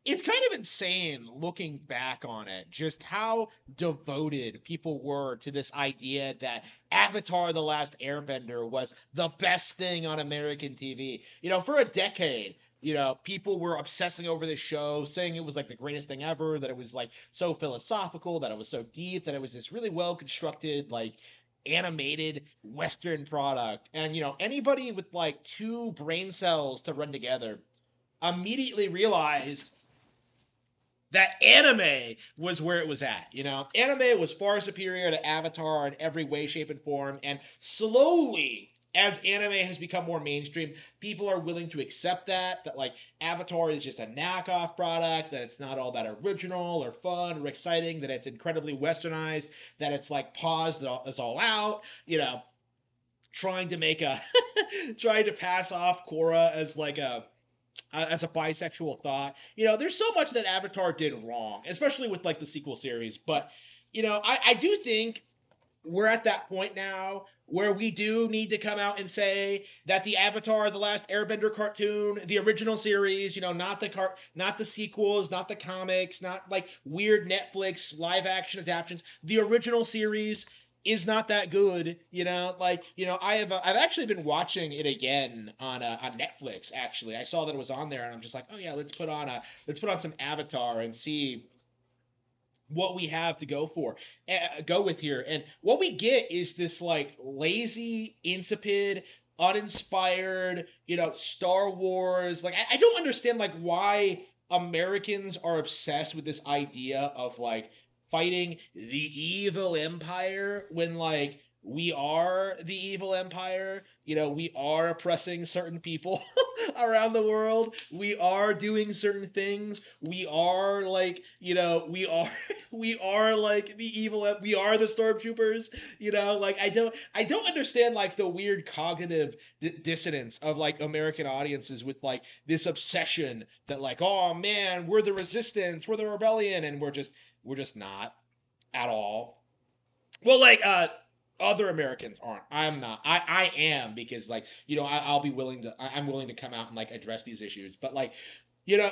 it's kind of insane looking back on it, just how devoted people were to this idea that Avatar The Last Airbender was the best thing on American TV. For a decade, people were obsessing over this show, saying it was like the greatest thing ever, that it was like so philosophical, that it was so deep, that it was this really well constructed, like animated Western product. And, anybody with like two brain cells to run together immediately realized that anime was where it was at. Anime was far superior to Avatar in every way, shape, and form. And slowly, as anime has become more mainstream, people are willing to accept that like Avatar is just a knockoff product, that it's not all that original or fun or exciting, that it's incredibly westernized, that it's like paused, that is all out, trying to make a trying to pass off Korra as a bisexual thought. There's so much that Avatar did wrong, especially with like the sequel series. But I do think we're at that point now where we do need to come out and say that the Avatar, the Last Airbender cartoon, the original series, not the sequels, not the comics, not like weird Netflix live action adaptations, the original series is not that good. I've actually been watching it again on Netflix. Actually, I saw that it was on there, and I'm just like, oh yeah, let's put on some Avatar and see what we have to go with here. And what we get is this like lazy, insipid, uninspired, Star Wars. Like I don't understand like why Americans are obsessed with this idea of like fighting the evil empire when like we are the evil empire. We are oppressing certain people around the world. We are doing certain things. We are like, we are like the evil. We are the stormtroopers. Like I don't understand like the weird cognitive dissonance of like American audiences with like this obsession that like, oh man, we're the resistance, we're the rebellion, and we're just not at all. Well, like other Americans aren't. I'm not. I am, because like I'll be willing to. I'm willing to come out and like address these issues. But like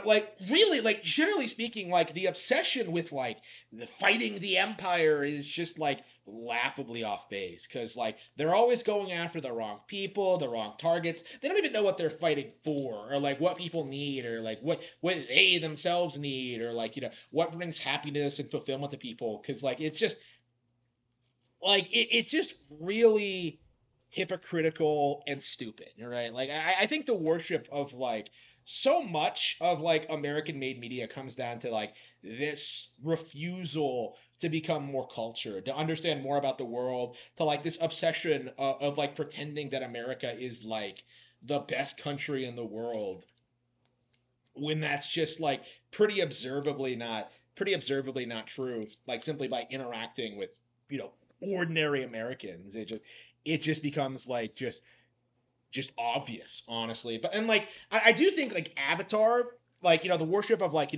like really, like generally speaking, like the obsession with like the fighting the empire is just like laughably off base, because like they're always going after the wrong people, the wrong targets. They don't even know what they're fighting for, or like what people need, or like what they themselves need, or like what brings happiness and fulfillment to people. Because like it's just like it's just really hypocritical and stupid, right? Like I think the worship of like so much of like American made media comes down to like this refusal to become more cultured, to understand more about the world, to like this obsession of like pretending that America is like the best country in the world, when that's just like pretty observably not true, like simply by interacting with you know ordinary Americans. It just becomes like just obvious, honestly. But and like I do think like Avatar, like the worship of like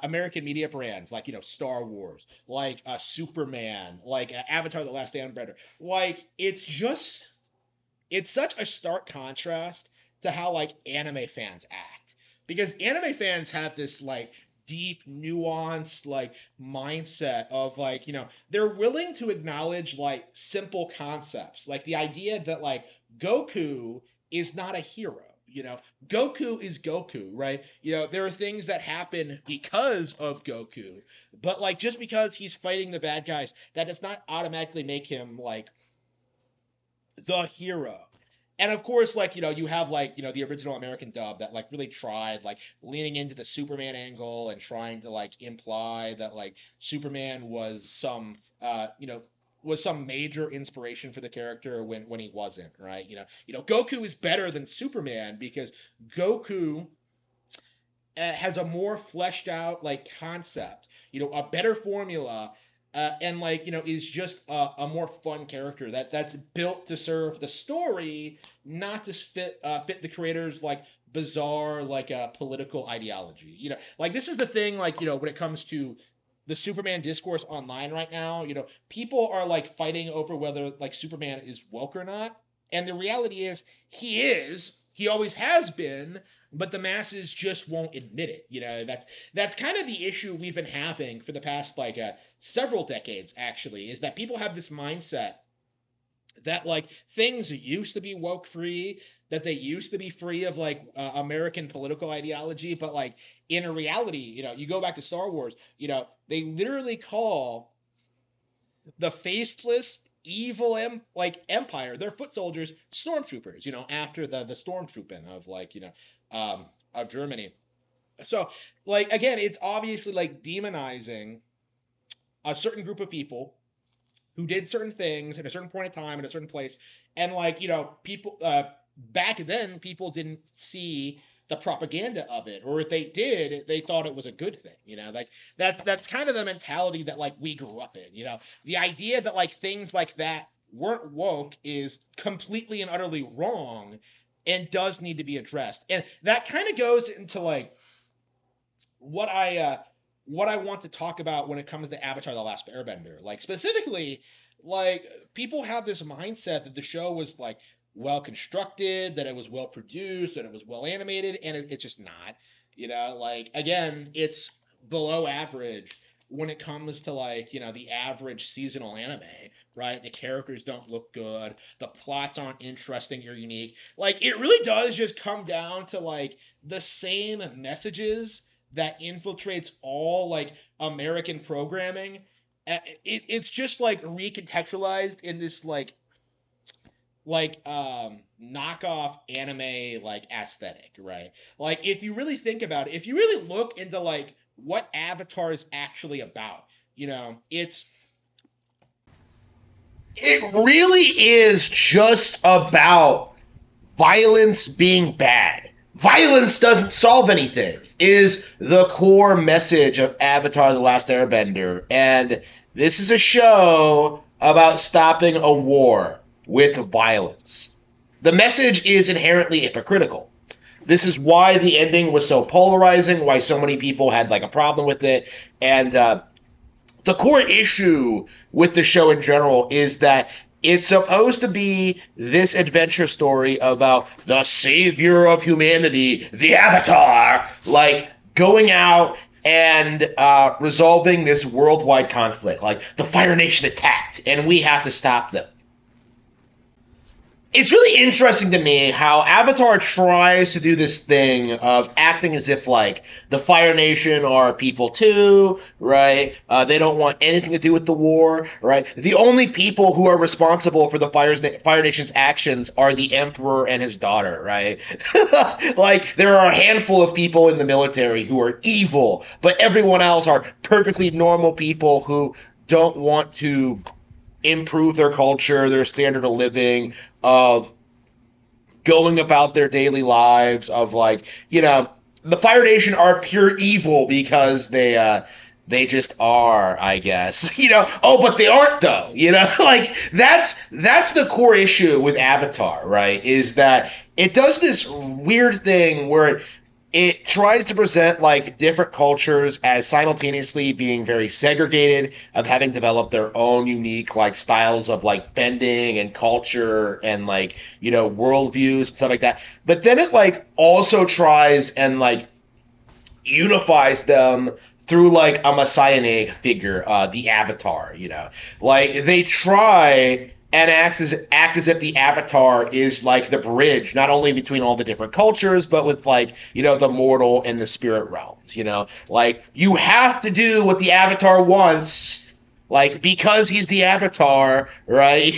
American media brands, like Star Wars, like Superman, like Avatar: The Last Airbender, like it's such a stark contrast to how like anime fans act, because anime fans have this like deep nuanced like mindset of like they're willing to acknowledge like simple concepts, like the idea that like Goku is not a hero. Goku is Goku, right? There are things that happen because of Goku, but like just because he's fighting the bad guys, that does not automatically make him like the hero. And of course, like you have like the original American dub that like really tried like leaning into the Superman angle and trying to like imply that like Superman was some major inspiration for the character when he wasn't, right? Goku is better than Superman because Goku has a more fleshed out like concept, a better formula, and like is just a more fun character that's built to serve the story, not to fit the creator's like bizarre like political ideology. Like this is the thing, like when it comes to the Superman discourse online right now, people are like fighting over whether like Superman is woke or not. And the reality is he is, He always has been, but the masses just won't admit it. That's kind of the issue we've been having for the past several decades. Actually, is that people have this mindset that like things used to be woke free, that they used to be free of American political ideology, but like in reality, you go back to Star Wars, they literally call the faceless evil empire, their foot soldiers, stormtroopers, after the stormtrooping of of Germany. So like again, it's obviously like demonizing a certain group of people who did certain things at a certain point in time in a certain place, and people back then people didn't see the propaganda of it, or if they did, they thought it was a good thing. That's kind of the mentality that like we grew up in. The idea that like things like that weren't woke is completely and utterly wrong and does need to be addressed. And that kind of goes into like what I want to talk about when it comes to Avatar: The Last Airbender. Like specifically, like people have this mindset that the show was like well constructed, that it was well produced, that it was well animated, and it's just not. Like again, it's below average when it comes to the average seasonal anime, right? The characters don't look good, the plots aren't interesting or unique. Like it really does just come down to like the same messages that infiltrates all like American programming. It's just like recontextualized in this knockoff anime like aesthetic, right? Like if you really think about it, if you really look into like what Avatar is actually about, it really is just about violence being bad. Violence doesn't solve anything, is the core message of Avatar: The Last Airbender. And this is a show about stopping a war with violence. The message is inherently hypocritical. This is why the ending was so polarizing, why so many people had like a problem with it. And the core issue with the show in general is that it's supposed to be this adventure story about the savior of humanity, the Avatar, like going out and resolving this worldwide conflict. Like the Fire Nation attacked, and we have to stop them. It's really interesting to me how Avatar tries to do this thing of acting as if, like, the Fire Nation are people too, right? They don't want anything to do with the war, right? The only people who are responsible for the Fire Nation's actions are the Emperor and his daughter, right? Like, there are a handful of people in the military who are evil, but everyone else are perfectly normal people who don't want to improve their culture, their standard of living, of going about their daily lives, of the Fire Nation are pure evil because they just are, I guess. Oh, but they aren't though. Like that's the core issue with Avatar, right? Is that it does this weird thing where it tries to present like different cultures as simultaneously being very segregated, of having developed their own unique like styles of like bending and culture and worldviews, stuff like that. But then it like also tries and like unifies them through like a messianic figure, the Avatar. Like they try and act as if the Avatar is like the bridge, not only between all the different cultures, but with the mortal and the spirit realms. Like you have to do what the Avatar wants, like because he's the Avatar, right?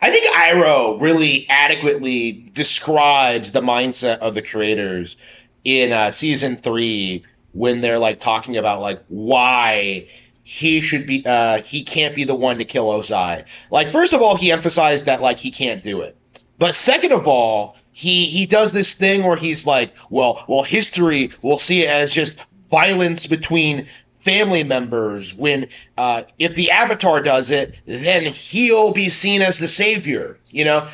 I think Iroh really adequately describes the mindset of the creators in season 3 when they're like talking about like why he can't be the one to kill Ozai. Like, first of all, he emphasized that like he can't do it. But second of all, he does this thing where he's like, well, history will see it as just violence between family members. When if the Avatar does it, then he'll be seen as the savior.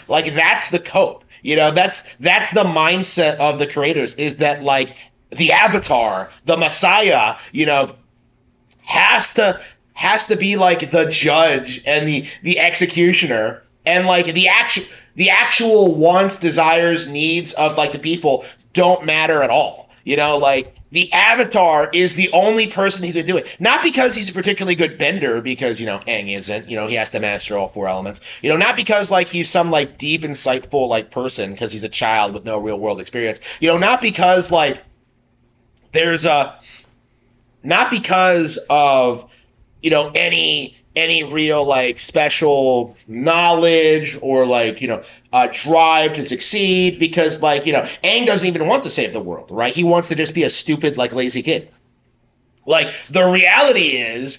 Like that's the cope. That's the mindset of the creators, is that like the Avatar, the Messiah, has to be like the judge and the executioner, and like the action the actual wants, desires, needs of like the people don't matter at all. Like the Avatar is the only person who can do it. Not because he's a particularly good bender, because Aang isn't. He has to master all four elements. Not because like he's some like deep, insightful like person, because he's a child with no real world experience. Not because like there's a not because of any real like special knowledge or like drive to succeed, because like Aang doesn't even want to save the world, right? He wants to just be a stupid like lazy kid. Like the reality is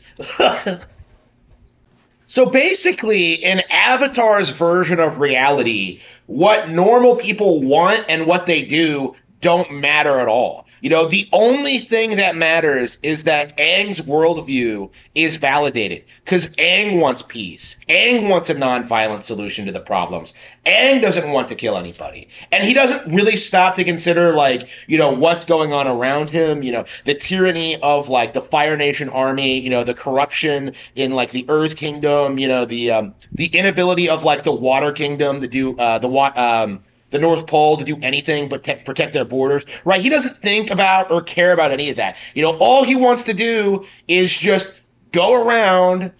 so basically in Avatar's version of reality, what normal people want and what they do don't matter at all. The only thing that matters is that Aang's worldview is validated, because Aang wants peace. Aang wants a non-violent solution to the problems. Aang doesn't want to kill anybody. And he doesn't really stop to consider, like, what's going on around him, the tyranny of, like, the Fire Nation army, the corruption in, like, the Earth Kingdom, the inability of, like, the Water Kingdom to do the North Pole to do anything but protect their borders, right? He doesn't think about or care about any of that. All he wants to do is just go around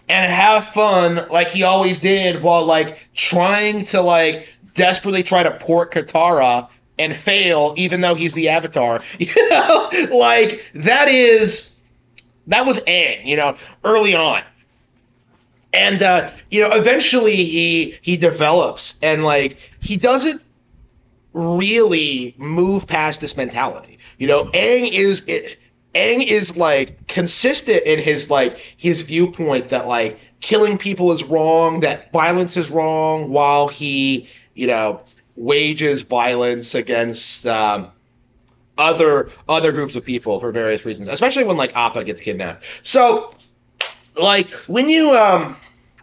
and have fun like he always did, while like trying to like desperately try to port Katara and fail, even though he's the Avatar. Like that was Aang, early on. And eventually he develops, and like he doesn't really move past this mentality. Aang is like consistent in his viewpoint that like killing people is wrong, that violence is wrong, while he wages violence against other groups of people for various reasons, especially when like Appa gets kidnapped. So like when you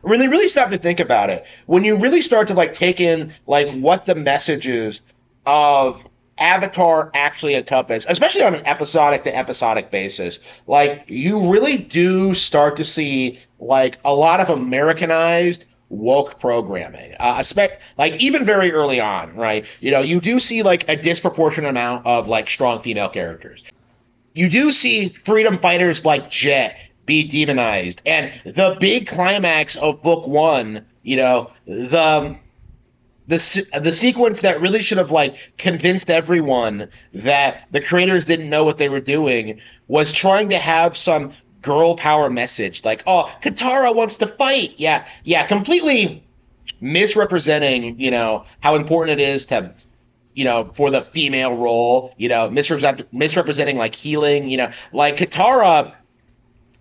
really start to think about it, when you really start to like take in like what the messages of Avatar actually encompass, especially on an episodic to episodic basis, like you really do start to see like a lot of Americanized woke programming, like even very early on, right? You do see like a disproportionate amount of like strong female characters. You do see freedom fighters like Jet be demonized. And the big climax of book one, the sequence that really should have like convinced everyone that the creators didn't know what they were doing, was trying to have some girl power message, like, oh, Katara wants to fight. Yeah, completely misrepresenting, how important it is to for the female role, misrepresenting like healing, like Katara.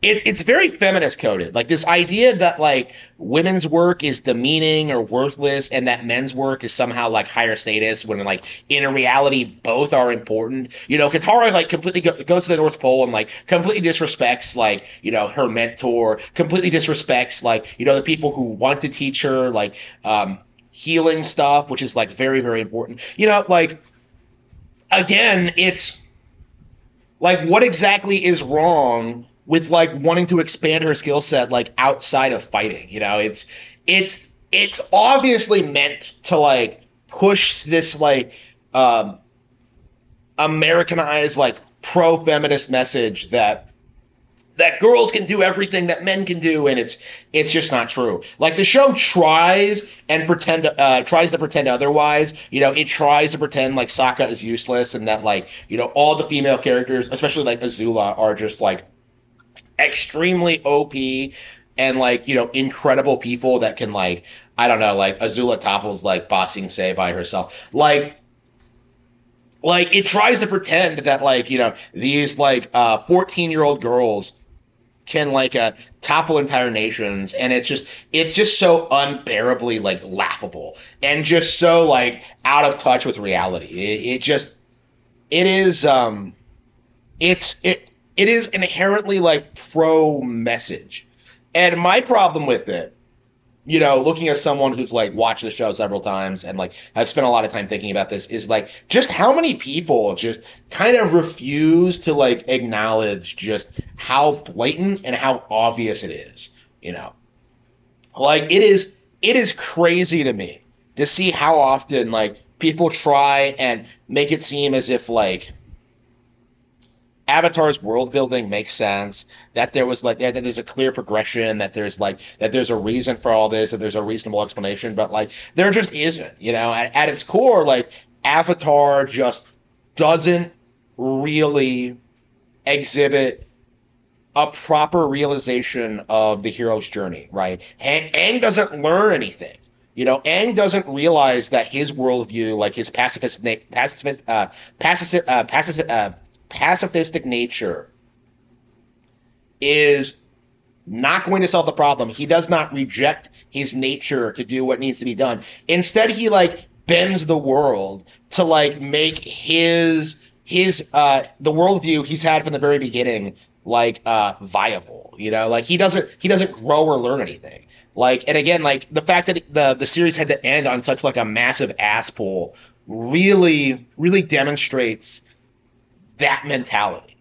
It's very feminist coded. Like this idea that like women's work is demeaning or worthless, and that men's work is somehow like higher status, when like in reality both are important. Katara like completely goes to the North Pole and like completely disrespects like her mentor, completely disrespects like the people who want to teach her like healing stuff, which is like very, very important. Like again, it's like what exactly is wrong with like wanting to expand her skill set like outside of fighting? It's obviously meant to like push this like Americanized like pro-feminist message that girls can do everything that men can do, and it's just not true. Like the show tries to pretend otherwise. It tries to pretend like Sokka is useless, and that like all the female characters, especially like Azula, are just like extremely OP and like incredible people that can like, I don't know, like Azula topples like Ba Sing Se by herself. Like it tries to pretend that like these like 14-year-old girls can like topple entire nations, and it's just so unbearably like laughable and just so like out of touch with reality. It is inherently like pro message. And my problem with it, looking as someone who's like watched the show several times and like has spent a lot of time thinking about this, is like just how many people just kind of refuse to like acknowledge just how blatant and how obvious it is. Like it is crazy to me to see how often like people try and make it seem as if like Avatar's world building makes sense, that there was like that there's a clear progression, that there's like that there's a reason for all this, that there's a reasonable explanation, but like there just isn't, you know, at its core, like Avatar just doesn't really exhibit a proper realization of the hero's journey, right? Aang doesn't learn anything. You know, Aang doesn't realize that his worldview, like his pacifistic nature, is not going to solve the problem. He does not reject his nature to do what needs to be done. Instead, he like bends the world to like make his the worldview he's had from the very beginning like viable. You know, like he doesn't grow or learn anything. Like, and again, like the fact that the series had to end on such like a massive ass pull really demonstrates that mentality.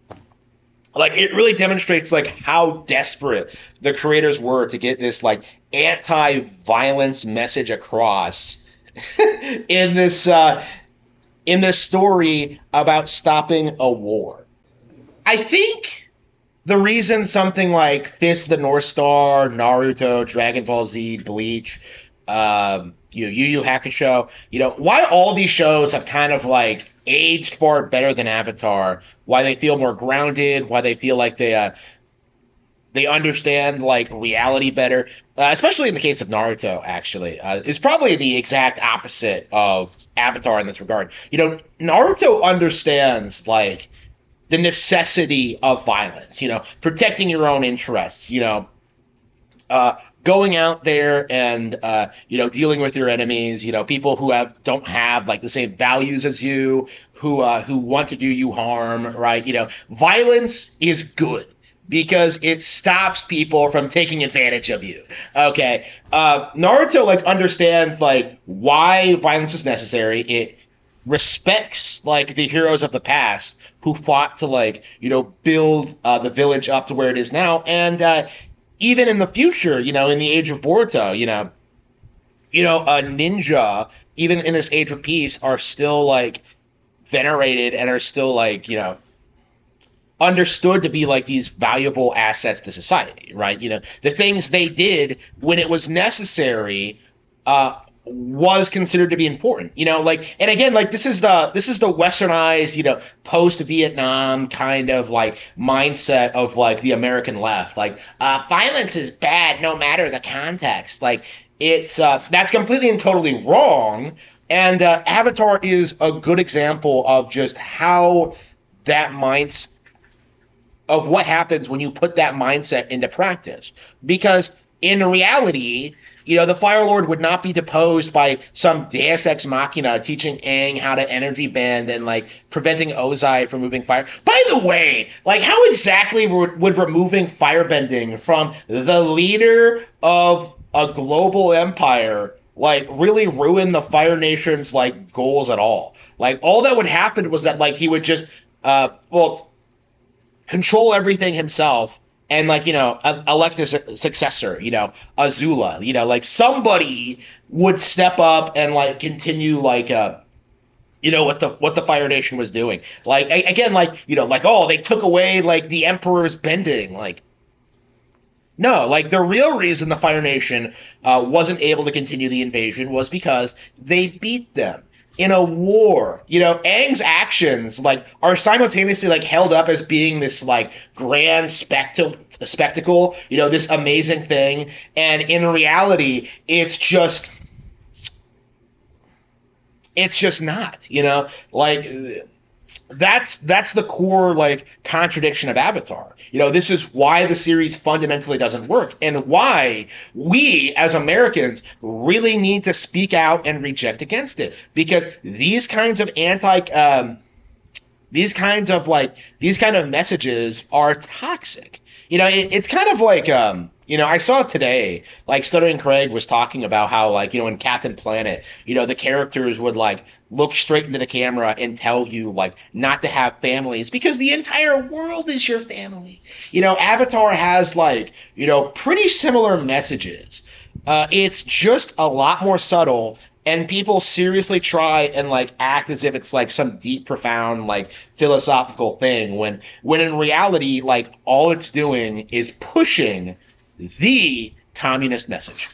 Like it really demonstrates like how desperate the creators were to get this like anti-violence message across in this story about stopping a war. I think the reason something like Fist of the North Star, Naruto, Dragon Ball Z, Bleach, Yu Yu Hakusho, why all these shows have kind of like aged far better than Avatar, why they feel more grounded, why they feel like they understand like reality better, especially in the case of Naruto. Actually, it's probably the exact opposite of Avatar in this regard. Naruto understands like the necessity of violence. Protecting your own interests. Going out there and dealing with your enemies. People who don't have like the same values as you, who want to do you harm. Right. Violence is good because it stops people from taking advantage of you. Okay. Naruto like understands like why violence is necessary. It respects like the heroes of the past who fought to like build the village up to where it is now, and even in the future, in the age of Boruto, a ninja, even in this age of peace, are still like venerated and are still like understood to be like these valuable assets to society, right? The things they did when it was necessary was considered to be important. And again, like this is the westernized, post Vietnam kind of like mindset of like the American left. Like violence is bad no matter the context. Like it's that's completely and totally wrong. And Avatar is a good example of just how that mindset of what happens when you put that mindset into practice. Because in reality, the Fire Lord would not be deposed by some Deus Ex Machina teaching Aang how to energy bend and like preventing Ozai from moving fire. By the way, like how exactly would removing firebending from the leader of a global empire like really ruin the Fire Nation's like goals at all? Like all that would happen was that like he would just control everything himself and like elect a successor, Azula, like somebody would step up and like continue like what the Fire Nation was doing. Like again, like like, oh, they took away like the Emperor's bending. Like no, like the real reason the Fire Nation wasn't able to continue the invasion was because they beat them in a war. Aang's actions like are simultaneously like held up as being this like grand spectacle, this amazing thing, and in reality it's just not, like that's the core like contradiction of Avatar. This is why the series fundamentally doesn't work, and why we as Americans really need to speak out and reject against it, because these kinds of these kind of messages are toxic. It's kind of like I saw today, like Stuttering Craig was talking about how like, in Captain Planet, the characters would like look straight into the camera and tell you like not to have families because the entire world is your family. Avatar has like, pretty similar messages. It's just a lot more subtle and people seriously try and like act as if it's like some deep, profound, like philosophical thing when in reality, like all it's doing is pushing the communist message.